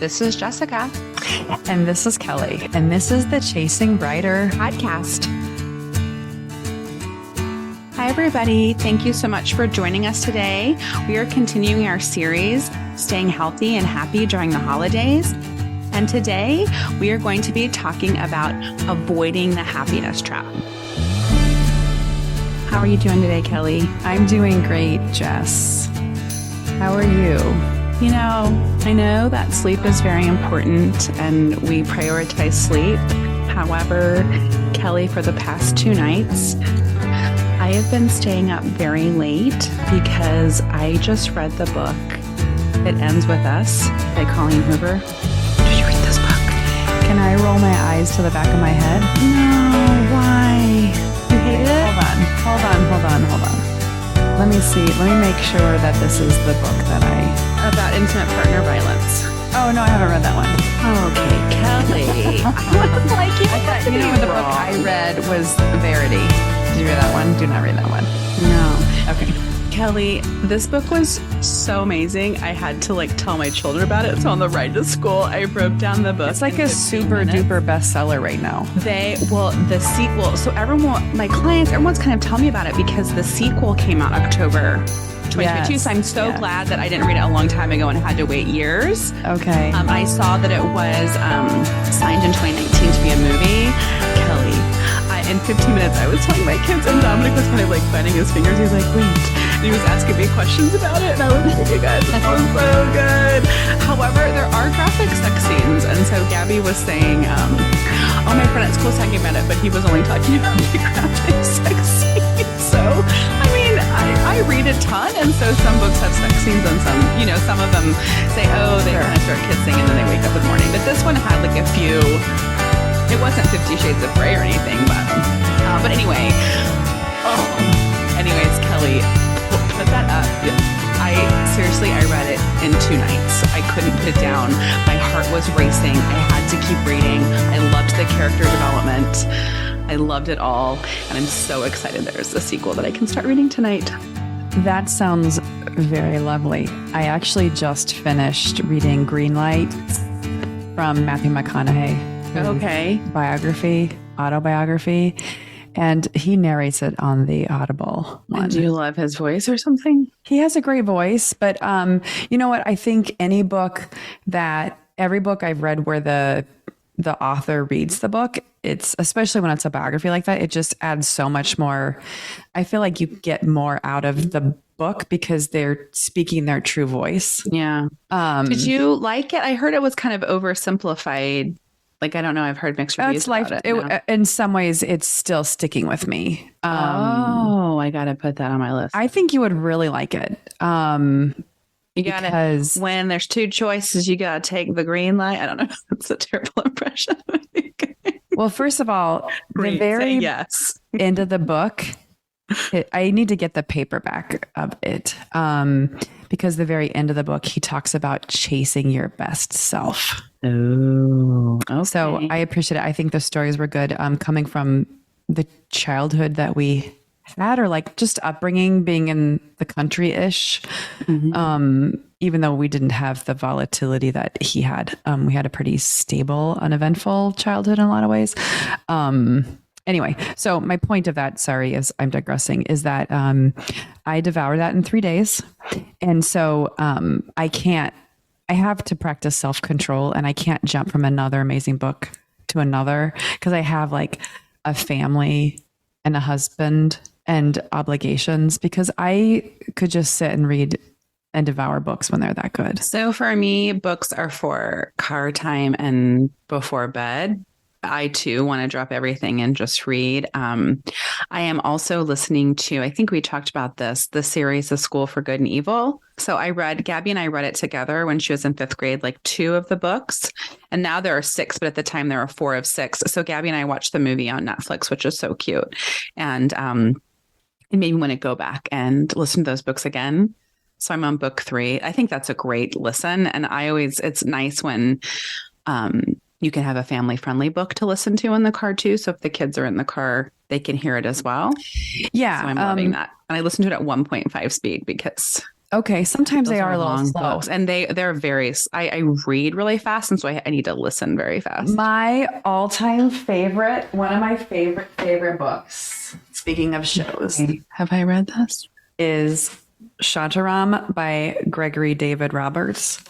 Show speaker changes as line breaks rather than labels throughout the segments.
This is Jessica.
And this is Kelly. And this is the Chasing Brighter
podcast. Hi, everybody. Thank you so much for joining us today. We are continuing our series, Staying Healthy and Happy During the Holidays. And today we are going to be talking about avoiding the happiness trap. How are you doing today, Kelly?
I'm doing great, Jess. How are you?
You know, I know that sleep is very important and we prioritize sleep. However, Kelly, for the past 2 nights, I have been staying up very late because I just read the book It Ends With Us by Colleen Hoover. Did you read this book?
Can I roll my eyes to the back of my head?
No, why? You hated it?
Hold on. Let me see. Let me make sure that this is the book that
About intimate partner violence.
Oh, no, I haven't read that one.
Okay, Kelly.
The book I read was Verity. Did you read that one? Do not read that one.
No.
Okay.
Kelly, this book was so amazing. I had to tell my children about it. So on the ride to school, I broke down the book.
It's like a super duper bestseller right now.
The sequel. So my clients, everyone's kind of telling me about it because the sequel came out October 2022.
Yes,
so I'm so glad that I didn't read it a long time ago and had to wait years.
Okay.
I saw that it was signed in 2019 to be a movie. Kelly, in 15 minutes, I was telling my kids, and Dominic was kind of biting his fingers. He was like, wait. And he was asking me questions about it, and I was like, you guys, this was so good. However, there are graphic sex scenes, and so Gabby was saying, my friend at school was talking about it, but he was only talking about the graphic sex scenes. So, I read a ton, and so some books have sex scenes, and some of them say, they kind of start kissing, and then they wake up in the morning. But this one had a few. It wasn't 50 Shades of Grey or anything, but anyway. Anyways, Kelly, put that up. I read it in 2 nights. I couldn't put it down. My heart was racing. I had to keep reading. I loved the character development. I loved it all. And I'm so excited there's a sequel that I can start reading tonight.
That sounds very lovely. I actually just finished reading Green Light from Matthew McConaughey.
Okay.
Autobiography. And he narrates it on the Audible one.
Do you love his voice or something?
He has a great voice, but you know what? I think every book I've read where the author reads the book, it's especially when it's a biography like that, it just adds so much more. I feel like you get more out of the book because they're speaking their true voice.
Yeah. Did you like it? I heard it was kind of oversimplified. I don't know. I've heard mixed reviews about it.
In some ways, it's still sticking with me.
I got to put that on my list.
I think you would really like it.
You got to, when there's 2 choices, you got to take the green light. I don't know. That's a terrible impression.
Well, first of all, the very end of the book, I need to get the paperback of it because the very end of the book, he talks about chasing your best self.
Oh, okay.
So I appreciate it. I think the stories were good coming from the childhood that we had or just upbringing, being in the country-ish. Mm-hmm. Even though we didn't have the volatility that he had. We had a pretty stable, uneventful childhood in a lot of ways. Anyway, so my point of that, sorry, as I'm digressing, is that I devoured that in 3 days. And so I have to practice self-control and I can't jump from another amazing book to another because I have a family and a husband and obligations because I could just sit and read and devour books when they're that good.
So for me, books are for car time and before bed. I too want to drop everything and just read. I am also listening to, I think we talked about this, the series, The School for Good and Evil. So Gabby and I read it together when she was in 5th grade, 2 of the books. And now there are 6, but at the time there were 4 of 6. So Gabby and I watched the movie on Netflix, which is so cute. And it made me want to go back and listen to those books again. So I'm on book 3. I think that's a great listen. And it's nice when you can have a family-friendly book to listen to in the car too. So if the kids are in the car, they can hear it as well.
Yeah.
So I'm loving that. And I listen to it at 1.5 speed because
Okay. Sometimes
Those
they are a little
long
slow.
books, and they're very. I read really fast, and so I need to listen very fast.
My all-time favorite, one of my favorite books, speaking of shows,
Have I read this?
is Shantaram by Gregory David Roberts.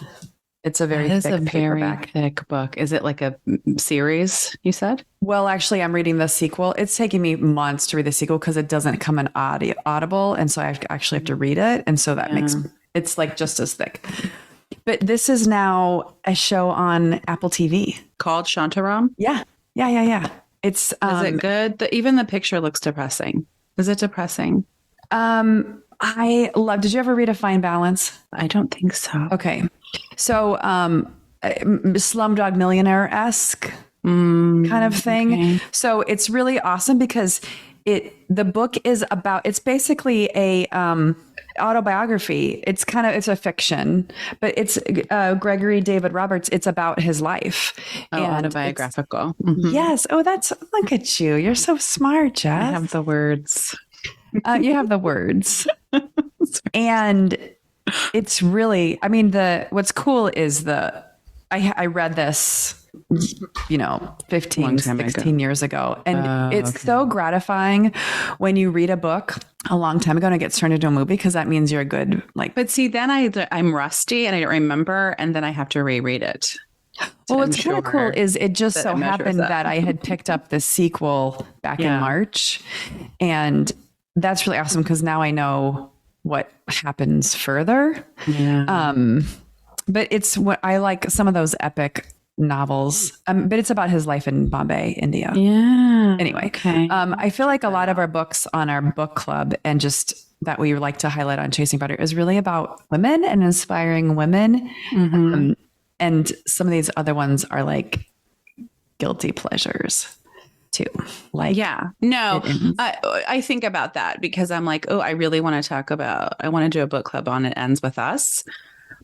It's a very
That is
thick
a very
paperback.
thick book. Is it like a series? You said?
Well, actually, I'm reading the sequel. It's taking me months to read the sequel because it doesn't come in Audible, and so I actually have to read it, and so that makes it's like just as thick. But this is now a show on Apple TV
Called Shantaram.
Yeah. It's
Is it good? Even the picture looks depressing. Is it depressing?
I love. Did you ever read A Fine Balance?
I don't think so.
Okay, so Slumdog Millionaire-esque kind of thing.
Okay.
So it's really awesome because the book is about. It's basically a autobiography. It's a fiction, but it's Gregory David Roberts. It's about his life.
Oh,
And
autobiographical.
yes. Oh, look at you. You're so smart, Jess.
I have the words.
You have the words. And it's really, I mean, what's cool is I read this, 15, 16 years ago. And it's so gratifying when you read a book a long time ago and it gets turned into a movie, because that means you're a good,
But see, then I'm rusty and I don't remember, and then I have to reread it.
Well, what's kind of cool is it just so happened
up.
that I had picked up the sequel back in March. And that's really awesome because now I know what happens further.
Yeah.
But it's what I like, some of those epic novels. But it's about his life in Bombay, India.
Yeah.
Anyway,
okay.
I feel like a lot of our books on our book club and just that we like to highlight on Chasing Butter is really about women and inspiring women. And some of these other ones are like guilty pleasures too. Like,
no, I think about that because I'm like, oh, I really want to I want to do a book club on It Ends With Us.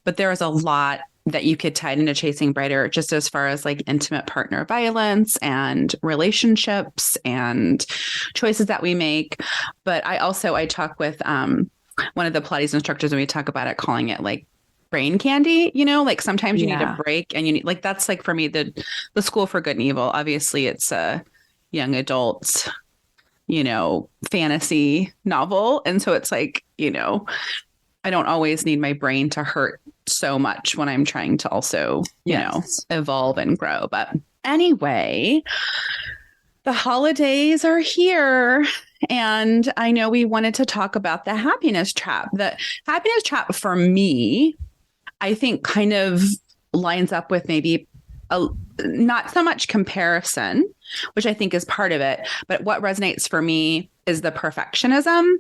But there is a lot that you could tie into Chasing Brighter, just as far as like intimate partner violence and relationships and choices that we make. But I talk with one of the Pilates instructors, and we talk about it, calling it like brain candy, like sometimes you need a break, and you need, like, that's like for me, the School for Good and Evil. Obviously it's a young adult, fantasy novel. And so it's like, I don't always need my brain to hurt so much when I'm trying to also, evolve and grow. But anyway, the holidays are here. And I know we wanted to talk about the happiness trap. The happiness trap for me, I think, kind of lines up with maybe not so much comparison, which I think is part of it. But what resonates for me is the perfectionism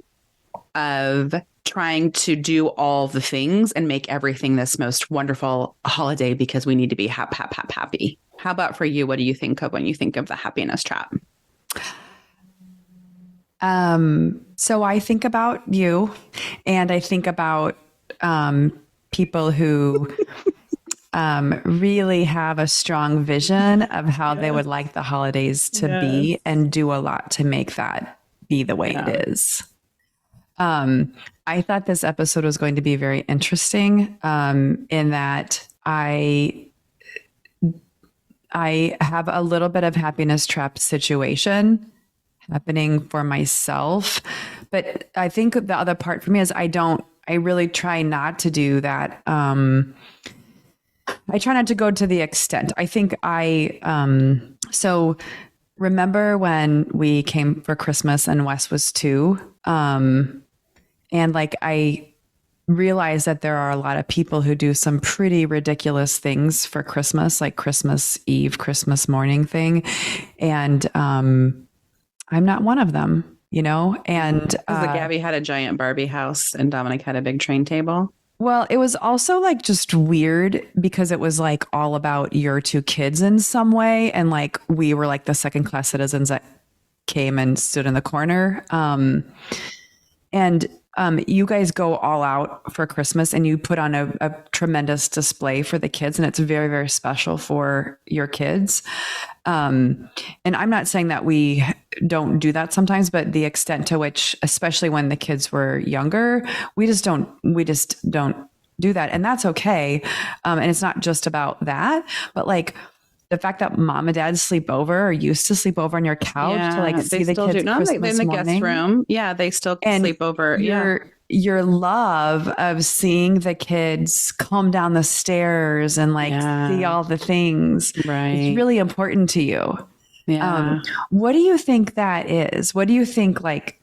of trying to do all the things and make everything this most wonderful holiday because we need to be happy. How about for you? What do you think of when you think of the happiness trap?
So I think about you, and I think about people who really have a strong vision of how they would like the holidays to be, and do a lot to make that be the way it is. I thought this episode was going to be very interesting in that I have a little bit of happiness trap situation happening for myself. But I think the other part for me is I really try not to do that. I try not to go to the extent. I think so remember when we came for Christmas and Wes was 2, and like I realized that there are a lot of people who do some pretty ridiculous things for Christmas, like Christmas Eve, Christmas morning thing. And I'm not one of them, and
Gabby had a giant Barbie house and Dominic had a big train table.
Well, it was also like just weird because it was like all about your 2 kids in some way. And like, we were like the second class citizens that came and stood in the corner. And you guys go all out for Christmas and you put on a tremendous display for the kids. And it's very, very special for your kids. And I'm not saying that we don't do that sometimes, but the extent to which, especially when the kids were younger, we just don't do that. And that's okay. And it's not just about that, but like the fact that mom and dad sleep over or used to sleep over on your couch to like see the kids
no,
Christmas
in the
morning.
guest room. Yeah, they still
And
sleep over.
your love of seeing the kids come down the stairs and like see all the things.
Right.
It's really important to you.
Yeah.
What do you think that is? What do you think like,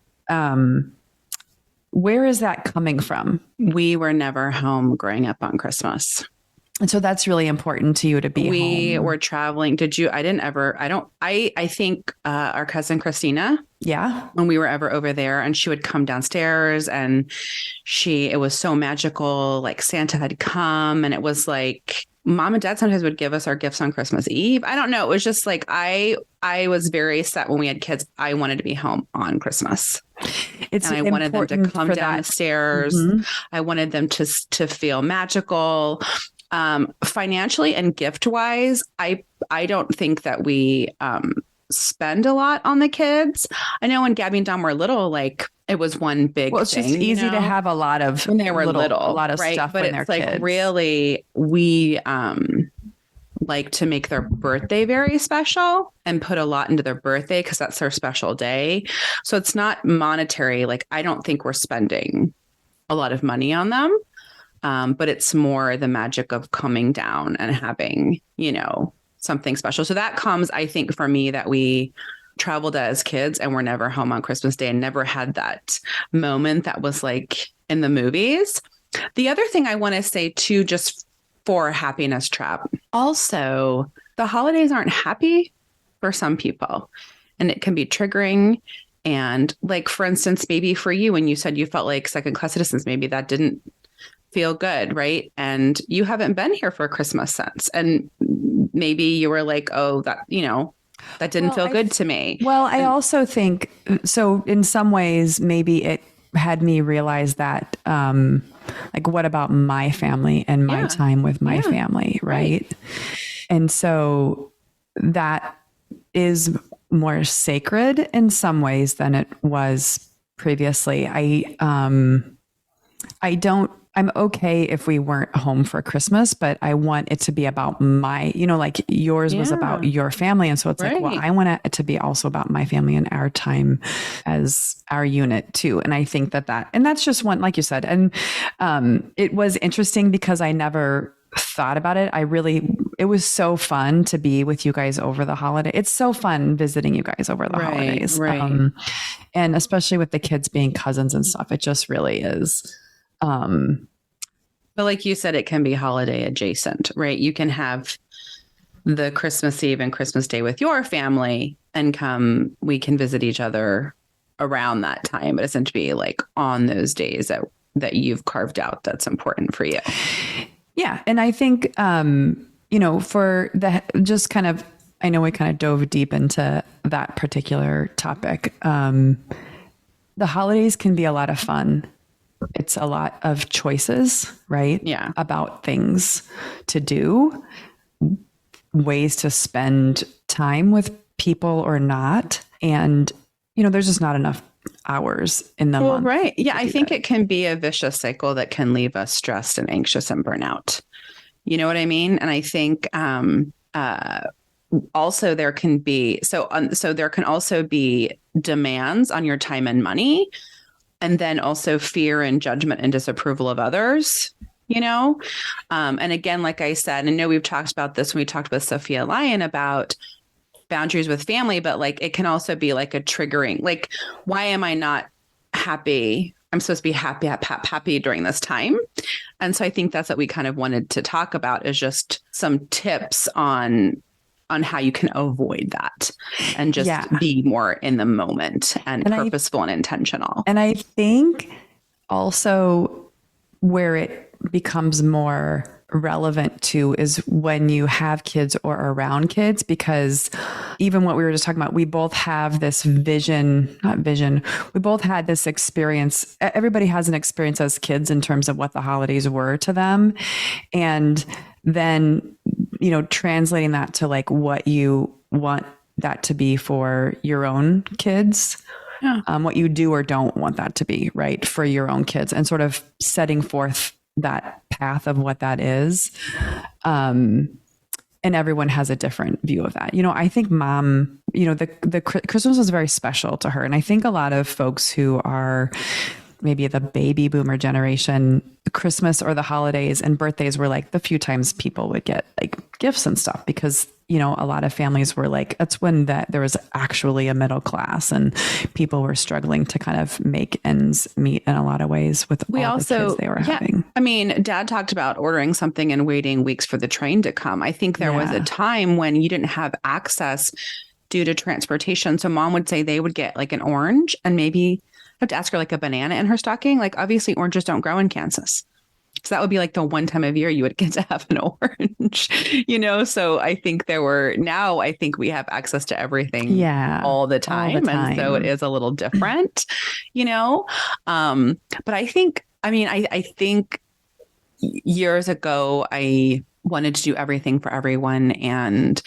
where is that coming from?
We were never home growing up on Christmas.
And so that's really important to you to be
We
home.
were traveling. I think our cousin Christina,
Yeah.
when we were ever over there, and she would come downstairs and it was so magical. Like Santa had come, and it was like mom and dad sometimes would give us our gifts on Christmas Eve. I don't know. It was just like, I was very set when we had kids. I wanted to be home on Christmas. And I wanted them to come down the stairs. Mm-hmm. I wanted them to feel magical. Financially and gift wise, I don't think that we spend a lot on the kids. I know when Gabby and Dom were little, like it was one big thing.
It's just easy to have a lot of
when they were little,
a lot of
right?
stuff
But
when
it's
they're
like
kids.
really we like to make their birthday very special and put a lot into their birthday because that's their special day. So it's not monetary. Like I don't think we're spending a lot of money on them. But it's more the magic of coming down and having, something special. So that comes, I think, for me, that we traveled as kids and were never home on Christmas Day and never had that moment that was like in the movies. The other thing I want to say too, just for happiness trap, also, the holidays aren't happy for some people and it can be triggering. And like, for instance, maybe for you, when you said you felt like second-class citizens, maybe that didn't feel good, right? And you haven't been here for Christmas since. And maybe you were like, oh, that didn't feel good to me.
Well, I also think, so in some ways, maybe it had me realize that, like, what about my family and my time with my family, right? And so that is more sacred in some ways than it was previously. I'm okay if we weren't home for Christmas, but I want it to be about my, like yours was about your family. And so it's like, well, I want it to be also about my family and our time as our unit too. And I think and that's just one, like you said, and it was interesting because I never thought about it. It was so fun to be with you guys over the holiday. It's so fun visiting you guys over the holidays.
Right.
And especially with the kids being cousins and stuff, it just really is.
But like you said, it can be holiday adjacent, right? You can have the Christmas Eve and Christmas Day with your family and we can visit each other around that time. It doesn't be like on those days that you've carved out that's important for you.
Yeah. And I think, for just kind of, I know we kind of dove deep into that particular topic. The holidays can be a lot of fun. It's a lot of choices, right?
Yeah.
About things to do, ways to spend time with people or not. And, there's just not enough hours in the month.
Right. Yeah. I think it can be a vicious cycle that can leave us stressed and anxious and burnout. You know what I mean? And I think, also there can be, so there can also be demands on your time and money. And then also fear and judgment and disapproval of others, And again, like I said, I know we've talked about this when we talked with Sophia Lyon about boundaries with family, but like it can also be like a triggering, like, why am I not happy? I'm supposed to be happy during this time. And so I think that's what we kind of wanted to talk about, is just some tips on how you can avoid that and just be more in the moment and purposeful and intentional.
And I think also where it becomes more relevant too is when you have kids or around kids, because even what we were just talking about, we both have this we both had this experience. Everybody has an experience as kids in terms of what the holidays were to them. And then, translating that to like what you want that to be for your own kids,
Yeah.
what you do or don't want that to be, right, for your own kids, and sort of setting forth that path of what that is. And everyone has a different view of that. I think mom, the Christmas was very special to her. And I think a lot of folks who are maybe the baby boomer generation, Christmas or the holidays and birthdays were like the few times people would get like gifts and stuff, because a lot of families were like, that's when there was actually a middle class and people were struggling to kind of make ends meet in a lot of ways with all the kids they were having.
I mean, Dad talked about ordering something and waiting weeks for the train to come. I think there was a time when you didn't have access due to transportation. So Mom would say they would get like an orange and maybe have to ask her like a banana in her stocking. Like obviously oranges don't grow in Kansas. So that would be like the one time of year you would get to have an orange, So I think now I think we have access to everything all the time. And so it is a little different, but I think years ago, I wanted to do everything for everyone and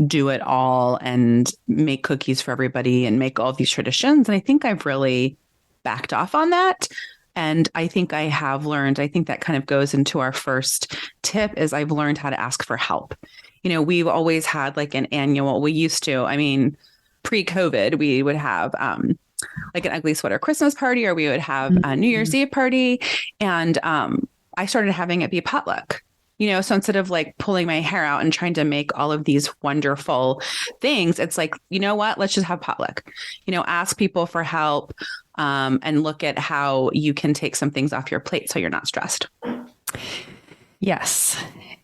do it all and make cookies for everybody and make all these traditions. And I think I've really backed off on that. And I think I have learned, I think that kind of goes into our first tip, is I've learned how to ask for help. We've always had like pre-COVID, we would have like an ugly sweater Christmas party, or we would have a New Year's Eve party. And I started having it be potluck. So instead of like pulling my hair out and trying to make all of these wonderful things, it's like, what, let's just have potluck, ask people for help, and look at how you can take some things off your plate so you're not stressed.
Yes.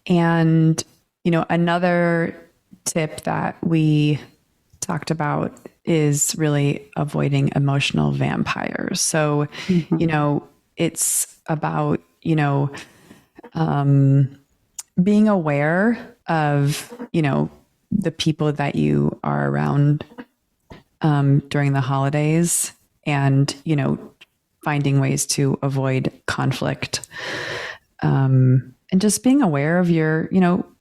And, another tip that we talked about is really avoiding emotional vampires. So, it's about, being aware of, the people that you are around during the holidays, and, finding ways to avoid conflict, and just being aware of your,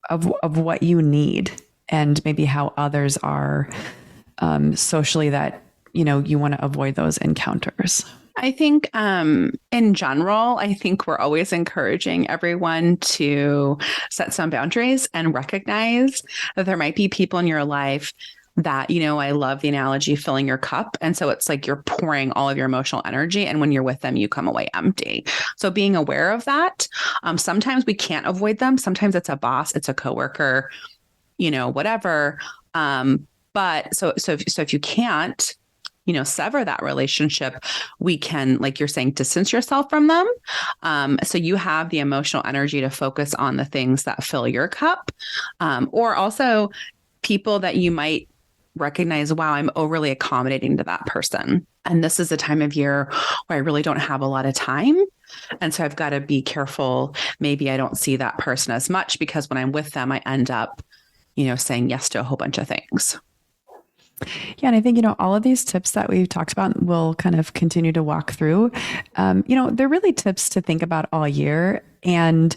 of what you need, and maybe how others are socially, that, you want to avoid those encounters.
I think in general, I think we're always encouraging everyone to set some boundaries and recognize that there might be people in your life that, I love the analogy filling your cup. And so it's like you're pouring all of your emotional energy, and when you're with them, you come away empty. So being aware of that, sometimes we can't avoid them. Sometimes it's a boss, it's a coworker, whatever. But so if you can't, sever that relationship, we can, like you're saying, distance yourself from them. So you have the emotional energy to focus on the things that fill your cup, or also people that you might recognize, wow, I'm overly accommodating to that person. And this is a time of year where I really don't have a lot of time. And so I've got to be careful. Maybe I don't see that person as much, because when I'm with them, I end up, saying yes to a whole bunch of things.
Yeah. And I think, all of these tips that we've talked about, we'll kind of continue to walk through. They're really tips to think about all year. And,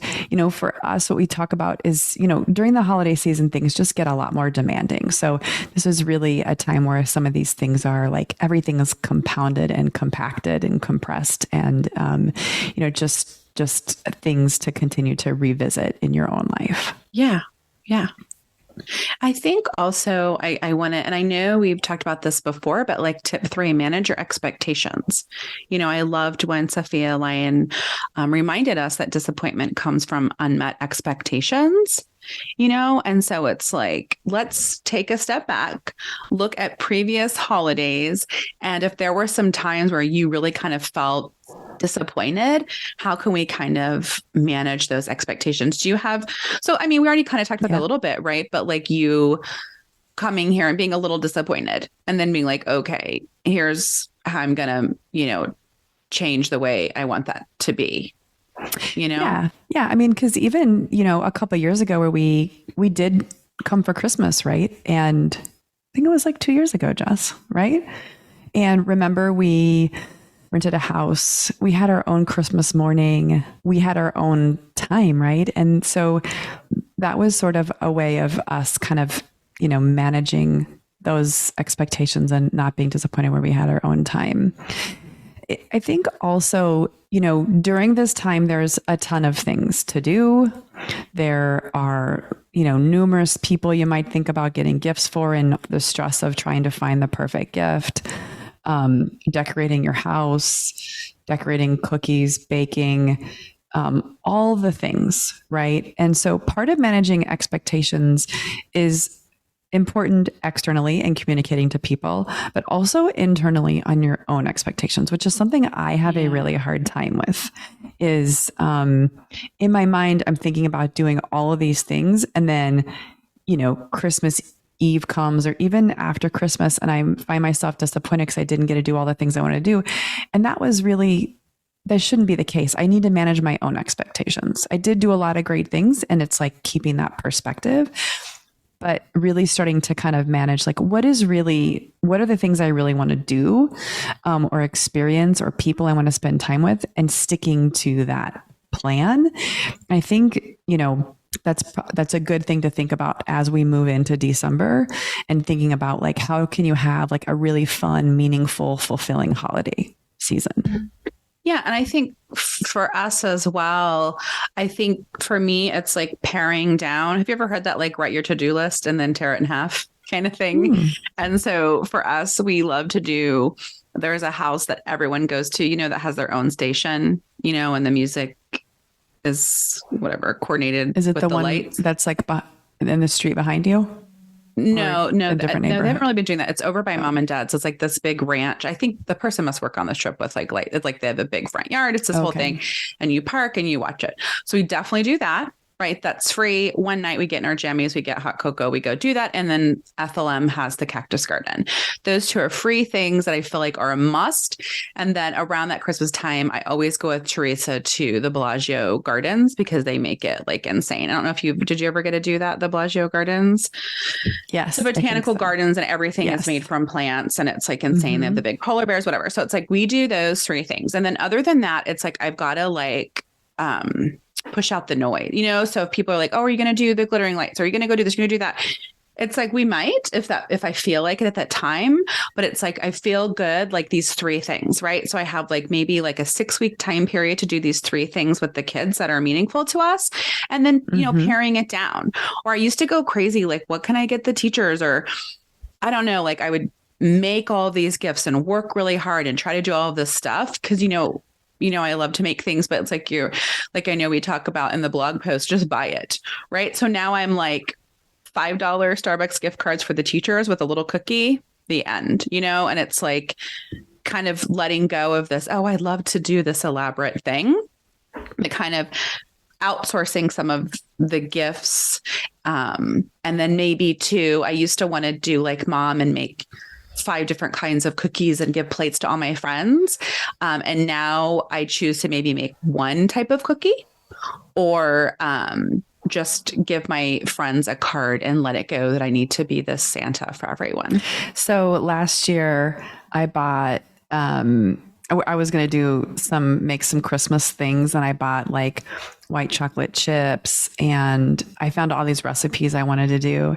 for us, what we talk about is, during the holiday season, things just get a lot more demanding. So this is really a time where some of these things are like, everything is compounded and compacted and compressed, and, just things to continue to revisit in your own life.
Yeah. Yeah. I think also I want to, and I know we've talked about this before, but like tip 3, manage your expectations. I loved when Sophia Lyon reminded us that disappointment comes from unmet expectations, and so it's like, let's take a step back, look at previous holidays. And if there were some times where you really kind of felt disappointed, how can we kind of manage those expectations? We already kind of talked about that a little bit, right? But like you coming here and being a little disappointed, and then being like, okay, here's how I'm going to, change the way I want that to be,
Yeah. Yeah. I mean, cause even, a couple of years ago where we did come for Christmas, right? And I think it was like 2 years ago, Jess, right? And remember, we rented a house. We had our own Christmas morning. We had our own time, right? And so that was sort of a way of us kind of, managing those expectations and not being disappointed where we had our own time. I think also, during this time, there's a ton of things to do. There are, numerous people you might think about getting gifts for, and the stress of trying to find the perfect gift, decorating your house, decorating cookies, baking, all the things, right? And so part of managing expectations is important externally and communicating to people, but also internally on your own expectations, which is something I have a really hard time with. Is in my mind, I'm thinking about doing all of these things, and then, Christmas Eve comes, or even after Christmas, and I find myself disappointed because I didn't get to do all the things I want to do. And that shouldn't be the case. I need to manage my own expectations. I did do a lot of great things, and it's like keeping that perspective, but really starting to kind of manage, like, what are the things I really want to do, or experience, or people I want to spend time with, and sticking to that plan. I think, that's a good thing to think about as we move into December, and thinking about, like, how can you have like a really fun, meaningful, fulfilling holiday season?
Yeah. And I think for us as well, I think for me, it's like paring down. Have you ever heard that, like, write your to-do list and then tear it in half kind of thing? And so for us, we love to do, there's a house that everyone goes to, that has their own station, and the music is whatever coordinated.
Is it
with
the one
lights.
That's like in the street behind you?
No,
a different
no, they
neighborhood?
haven't really been doing that. It's over by mom and dad. So it's like this big ranch. I think the person must work on this trip with like, it's like they have a big front yard. It's this whole thing, and you park and you watch it. So we definitely do that. Right. That's free. One night we get in our jammies, we get hot cocoa, we go do that. And then FLM has the cactus garden. Those two are free things that I feel like are a must. And then around that Christmas time, I always go with Teresa to the Bellagio gardens, because they make it like insane. I don't know if did you ever get to do that? The Bellagio gardens?
Yes.
The botanical gardens, and everything is made from plants, and it's like insane. They have the big polar bears, whatever. So it's like, we do those three things. And then other than that, it's like, I've got to like, push out the noise, so if people are like, oh, are you going to do the glittering lights? Are you going to go do this? You're going to do that. It's like, we might, if I feel like it at that time, but it's like, I feel good, like these three things, right? So I have like maybe like a 6-week time period to do these three things with the kids that are meaningful to us. And then, paring it down. Or I used to go crazy, like, what can I get the teachers? Or I don't know, like I would make all these gifts and work really hard and try to do all of this stuff. Cause I love to make things, but it's like I know we talk about in the blog post, just buy it. Right. So now I'm like $5 Starbucks gift cards for the teachers with a little cookie, the end, and it's like kind of letting go of this. Oh, I'd love to do this elaborate thing, but kind of outsourcing some of the gifts. And then maybe too, I used to want to do like mom and make 5 different kinds of cookies and give plates to all my friends. And now I choose to maybe make one type of cookie, or just give my friends a card and let it go that I need to be this Santa for everyone.
So last year I bought, I was going to make some Christmas things, and I bought like white chocolate chips, and I found all these recipes I wanted to do.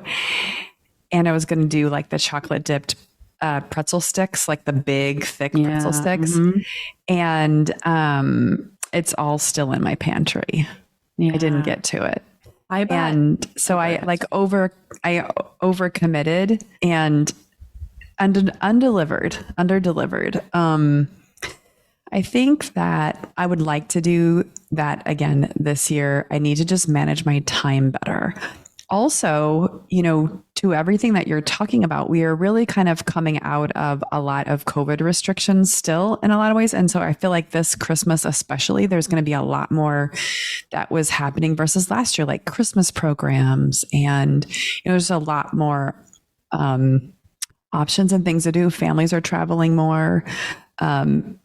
And I was going to do like the chocolate dipped pretzel sticks, like the big thick pretzel sticks. And it's all still in my pantry. I didn't get to it. And so I overcommitted and underdelivered. I think that I would like to do that again this year. I need to just manage my time better. Also, to everything that you're talking about, we are really kind of coming out of a lot of COVID restrictions still in a lot of ways. And so I feel like this Christmas, especially, there's going to be a lot more that was happening versus last year, like Christmas programs. And there's a lot more options and things to do. Families are traveling more.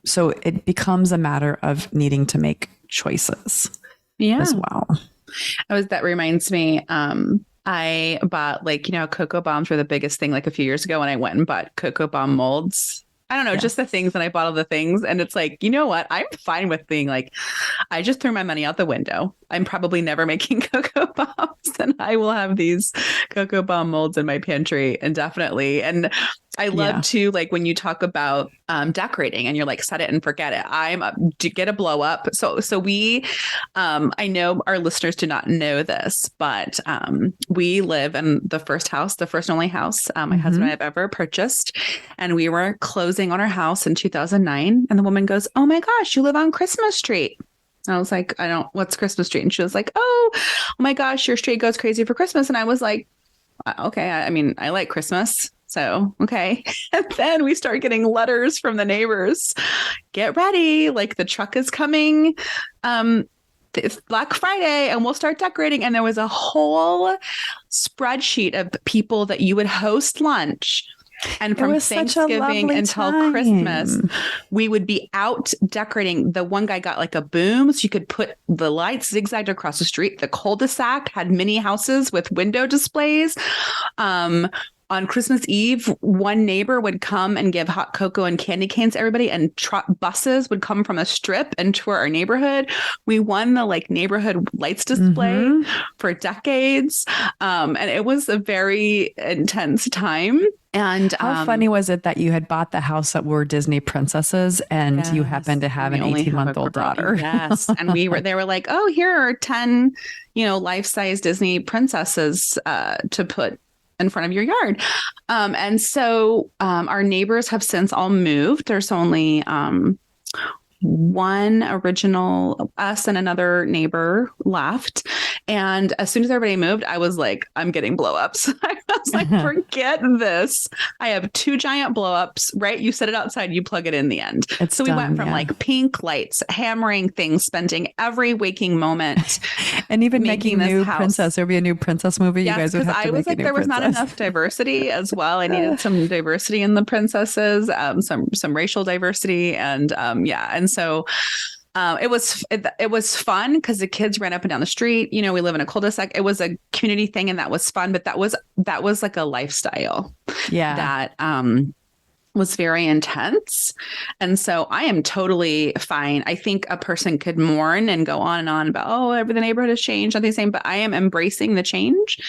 So it becomes a matter of needing to make choices as well.
That reminds me, I bought cocoa bombs were the biggest thing like a few years ago when I went and bought cocoa bomb molds I don't know,
Yes.
just the things. And I bought all the things. And it's like, you know what? I'm fine with being like, I just threw my money out the window. I'm probably never making cocoa bombs. And I will have these cocoa bomb molds in my pantry indefinitely. And I love
Yeah.
to, like, when you talk about decorating and you're like, set it and forget it. I'm to get a blow up. So we, I know our listeners do not know this, but we live in the first house, the first and only house my husband and I have ever purchased. And we were closing on our house in 2009. And the woman goes, "Oh my gosh, you live on Christmas Street." And I was like, what's Christmas Street? And she was like, oh my gosh, your street goes crazy for Christmas. And I was like, okay, I mean, I like Christmas. So, okay. And then we start getting letters from the neighbors. Get ready. Like, the truck is coming. It's Black Friday and we'll start decorating. And there was a whole spreadsheet of people that you would host lunch. And from Thanksgiving until Christmas, we would be out decorating. The one guy got like a boom so you could put the lights zigzagged across the street. The cul-de-sac had mini houses with window displays. On Christmas Eve, one neighbor would come and give hot cocoa and candy canes to everybody, and buses would come from a strip and tour our neighborhood. We won the like neighborhood lights display for decades. And it was a very intense time. And
how funny was it that you had bought the house that were Disney princesses and you happened to have an 18-month-old daughter?
Yes. And they were like, oh, here are 10, life-size Disney princesses to put in front of your yard. And so our neighbors have since all moved. There's only one original, us and another neighbor left. And as soon as everybody moved, I was like, I'm getting blowups. I was like, forget this. I have 2 giant blowups, right? You set it outside, you plug it in the end. So we went from like pink lights, hammering things, spending every waking moment.
And even making new princess. There'd be a new princess movie.
Yes,
you guys would have to
I was like, there was not enough diversity as well. I needed some diversity in the princesses, some racial diversity. And and so it was fun because the kids ran up and down the street. We live in a cul-de-sac. It was a community thing, and that was fun. But that was like a lifestyle. Yeah, that was very intense. And so I am totally fine. I think a person could mourn and go on and on about, oh, the neighborhood has changed, nothing the same, but I am embracing the change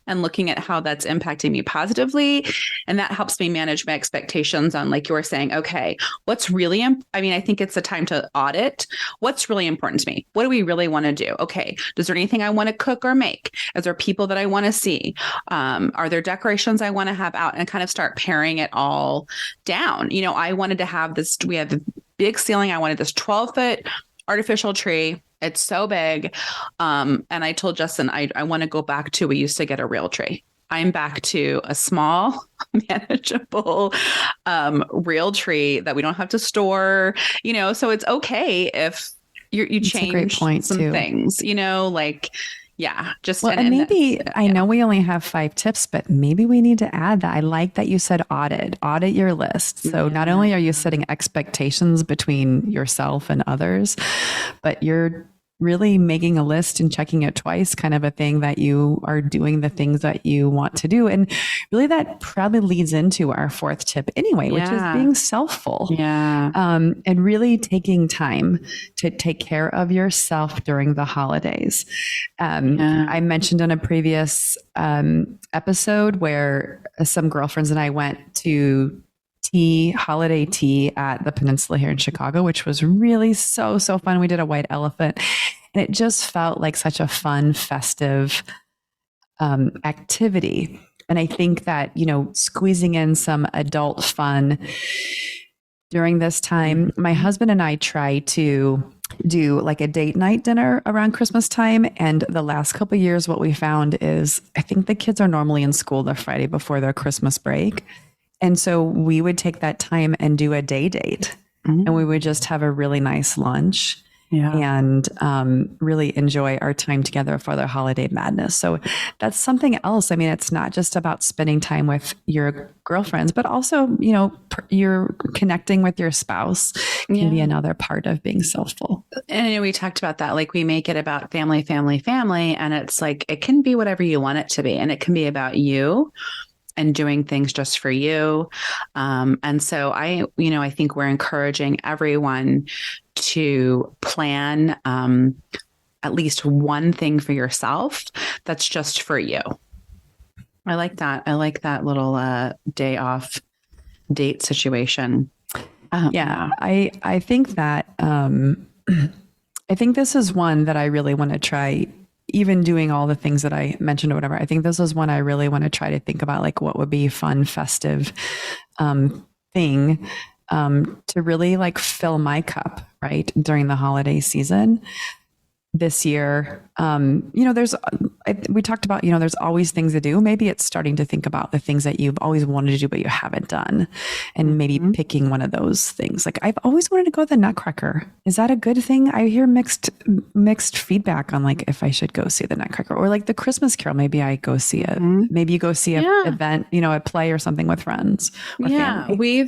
and looking at how that's impacting me positively. And that helps me manage my expectations on, like you were saying, okay, what's really, I think it's a time to audit what's really important to me. What do we really want to do? Okay. Is there anything I want to cook or make? Is there people that I want to see? Are there decorations I want to have out, and kind of start paring it all down? I wanted to have this, we had the big ceiling. I wanted this 12-foot artificial tree. It's so big. And I told Justin, I want to go back to, we used to get a real tree. I'm back to a small, manageable, real tree that we don't have to store, so it's okay if you change some things, just.
Well, and maybe I know we only have 5 tips, but maybe we need to add that. I like that you said audit your list. So not only are you setting expectations between yourself and others, but you're really making a list and checking it twice, kind of a thing, that you are doing the things that you want to do. And really that probably leads into our 4th tip anyway, which is being selfful. And really taking time to take care of yourself during the holidays. I mentioned in a previous episode where some girlfriends and I went to holiday tea at the Peninsula here in Chicago, which was really so fun. We did a white elephant, and it just felt like such a fun, festive activity. And I think that, squeezing in some adult fun during this time, my husband and I try to do like a date night dinner around Christmas time. And the last couple of years, what we found is, I think the kids are normally in school the Friday before their Christmas break. And so we would take that time and do a day date, and we would just have a really nice lunch and really enjoy our time together for the holiday madness. So that's something else. I mean, it's not just about spending time with your girlfriends, but also, you're connecting with your spouse can be another part of being selfful.
And we talked about that. Like, we make it about family. And it's like, it can be whatever you want it to be. And it can be about you. and doing things just for you. And so I think we're encouraging everyone to plan at least one thing for yourself that's just for you. I like that. I like that little day off date situation.
I think that I think this is one that I really want to try, even doing all the things that I mentioned or whatever. I think this is one I really want to try to think about, like what would be fun, festive thing to really like fill my cup, right, during the holiday season. This year, we talked about, there's always things to do. Maybe it's starting to think about the things that you've always wanted to do, but you haven't done. And maybe picking one of those things. Like I've always wanted to go to the Nutcracker. Is that a good thing? I hear mixed feedback on like if I should go see the Nutcracker or like the Christmas Carol. Maybe I go see it. Maybe you go see an event, a play or something with friends or family.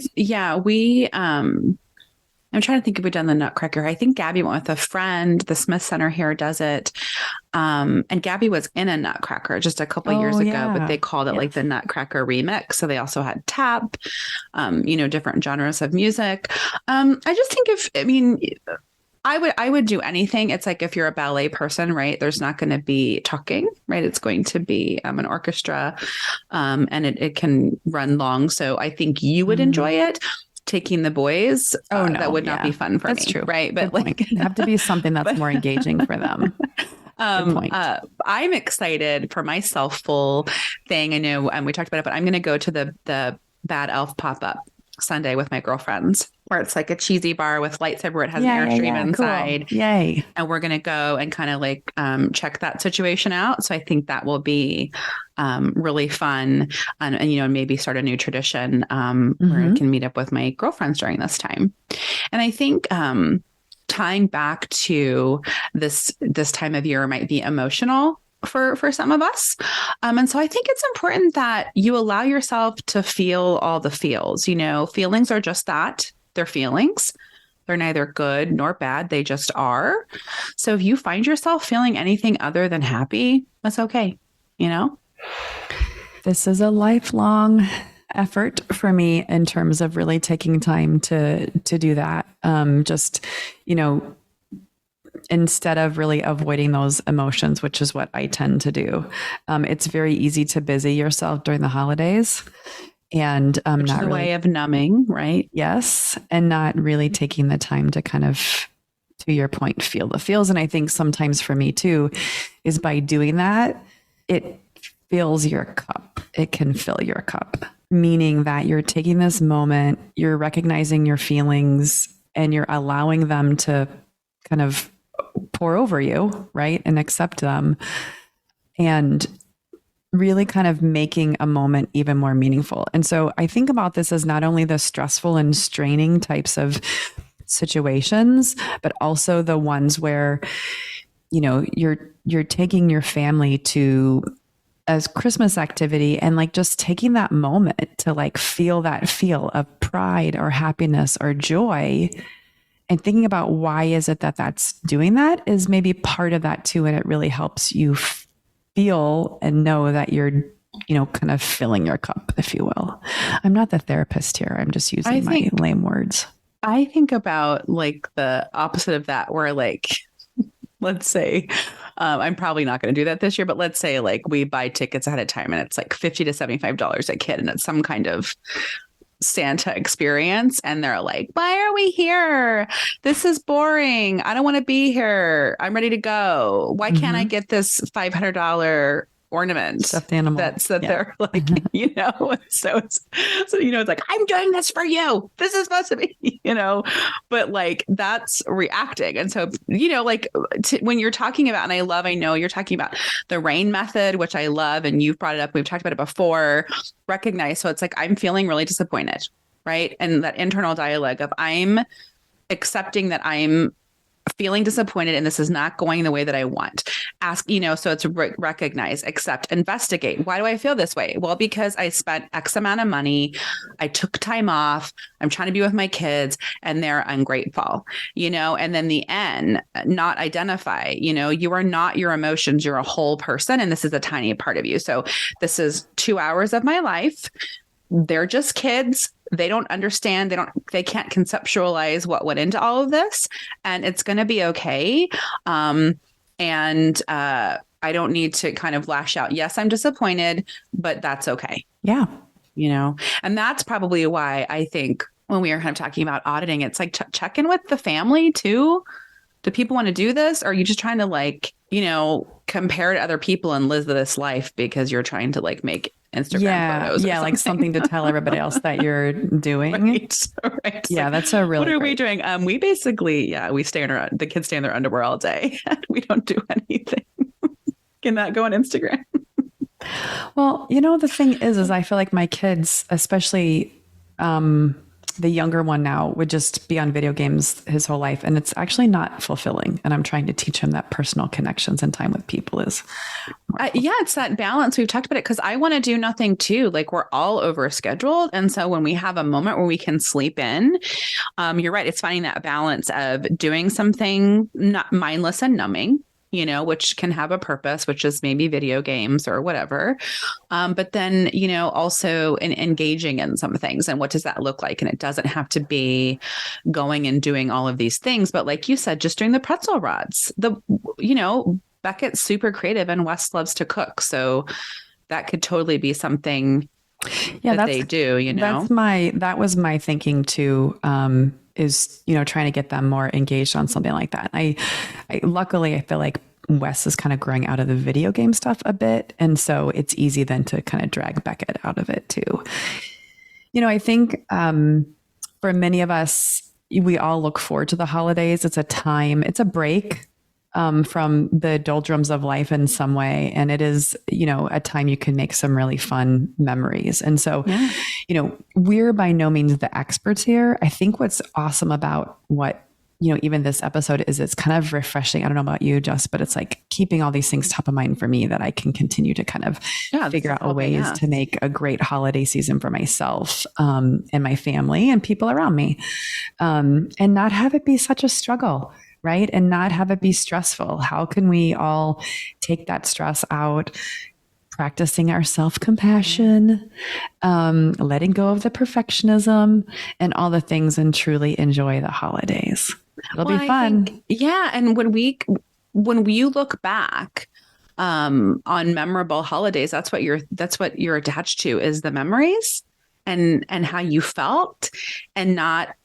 I'm trying to think if we've done the Nutcracker. I think Gabby went with a friend. The Smith Center here does it. And Gabby was in a Nutcracker just a couple years ago, but they called it like the Nutcracker remix. So they also had tap, different genres of music. I just think I would do anything. It's like if you're a ballet person, right? There's not going to be talking, right? It's going to be an orchestra, and it can run long. So I think you would enjoy it. Taking the boys, that would not be fun for me. That's true, right? But it'd have
to be something that's more engaging for them.
I'm excited for my self-full thing. I know, we talked about it, but I'm going to go to the Bad Elf pop-up Sunday with my girlfriends, where it's like a cheesy bar with lights everywhere. It has an Airstream inside.
Cool. Yay!
And we're going to go and kind of like check that situation out. So I think that will be really fun, and maybe start a new tradition where I can meet up with my girlfriends during this time. And I think tying back to this time of year might be emotional for some of us. And so I think it's important that you allow yourself to feel all the feels. Feelings are just that. They're feelings. They're neither good nor bad. They just are. So if you find yourself feeling anything other than happy, that's okay.
This is a lifelong effort for me in terms of really taking time to do that. Instead of really avoiding those emotions, which is what I tend to do. It's very easy to busy yourself during the holidays and
which not is a really, way of numbing, right?
Yes. And not really taking the time to kind of, to your point, feel the feels. And I think sometimes for me too, is by doing that, it fills your cup. It can fill your cup, meaning that you're taking this moment, you're recognizing your feelings, and you're allowing them to kind of pour over you, right? And accept them, and really kind of making a moment even more meaningful. And so I think about this as not only the stressful and straining types of situations, but also the ones where, you're taking your family to as Christmas activity and like just taking that moment to like feel that feel of pride or happiness or joy. And thinking about why is it that that's doing that is maybe part of that too. And it really helps you feel and know that you're, kind of filling your cup, if you will. I'm not the therapist here. I'm just using my lame words.
I think about like the opposite of that, where like, let's say, I'm probably not going to do that this year, but let's say like we buy tickets ahead of time and it's like $50 to $75 a kid and it's some kind of Santa experience, and they're like, why are we here? This is boring. I don't want to be here. I'm ready to go. Why can't I get this $500 ornament
stuffed animal
they're like, so it's like, I'm doing this for you. This is supposed to be, but like that's reacting. And so, when you're talking about, and I know you're talking about the rain method, which I love, and you've brought it up. We've talked about it before. Recognize. So it's like, I'm feeling really disappointed. Right. And that internal dialogue of I'm accepting that I'm feeling disappointed and this is not going the way that I want. Ask, so it's recognize, accept, investigate. Why do I feel this way? Well, because I spent X amount of money. I took time off. I'm trying to be with my kids and they're ungrateful, and then the N, not identify, you are not your emotions. You're a whole person. And this is a tiny part of you. So this is 2 hours of my life. They're just kids. They don't understand. They can't conceptualize what went into all of this, and it's going to be okay. I don't need to kind of lash out. Yes, I'm disappointed, but that's okay.
Yeah.
And that's probably why I think when we were kind of talking about auditing, it's like check in with the family too. Do people want to do this? Or are you just trying to compare to other people and live this life because you're trying to make Instagram photos?
Yeah. Like something to tell everybody else that you're doing.
Right.
Yeah. That's a really
What are we doing? We basically, the kids stay in their underwear all day. And we don't do anything. Can that go on Instagram?
Well, the thing is I feel like my kids, especially, the younger one now, would just be on video games his whole life. And it's actually not fulfilling. And I'm trying to teach him that personal connections and time with people is.
It's that balance. We've talked about it because I want to do nothing too. Like we're all overscheduled. And so when we have a moment where we can sleep in, you're right. It's finding that balance of doing something not mindless and numbing, which can have a purpose, which is maybe video games or whatever. But then, also in engaging in some things. And what does that look like? And it doesn't have to be going and doing all of these things. But like you said, just doing the pretzel rods, Beckett's super creative and Wes loves to cook. So that could totally be something that they do,
That was my thinking too. Is, trying to get them more engaged on something like that. I luckily, I feel like Wes is kind of growing out of the video game stuff a bit. And so it's easy then to kind of drag Beckett out of it too. I think for many of us, we all look forward to the holidays. It's a break from the doldrums of life in some way. And it is, a time you can make some really fun memories. And so, we're by no means the experts here. I think what's awesome about what, even this episode is it's kind of refreshing. I don't know about you, Jess, but it's like keeping all these things top of mind for me that I can continue to kind of figure out ways to make a great holiday season for myself and my family and people around me and not have it be such a struggle. Right. And not have it be stressful. How can we all take that stress out, practicing our self-compassion, letting go of the perfectionism and all the things and truly enjoy the holidays. It'll be fun.
And when you look back on memorable holidays, that's what you're attached to is the memories and how you felt and not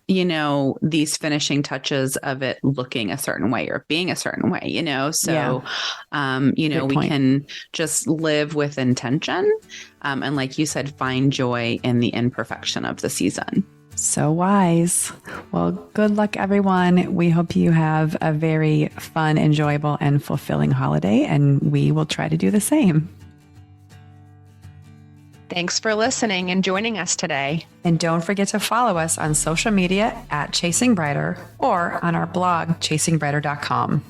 these finishing touches of it looking a certain way or being a certain way, so, we can just live with intention. And like you said, find joy in the imperfection of the season.
So wise. Well, good luck, everyone. We hope you have a very fun, enjoyable, and fulfilling holiday, and we will try to do the same.
Thanks for listening and joining us today.
And don't forget to follow us on social media @Chasing Brighter or on our blog, chasingbrighter.com.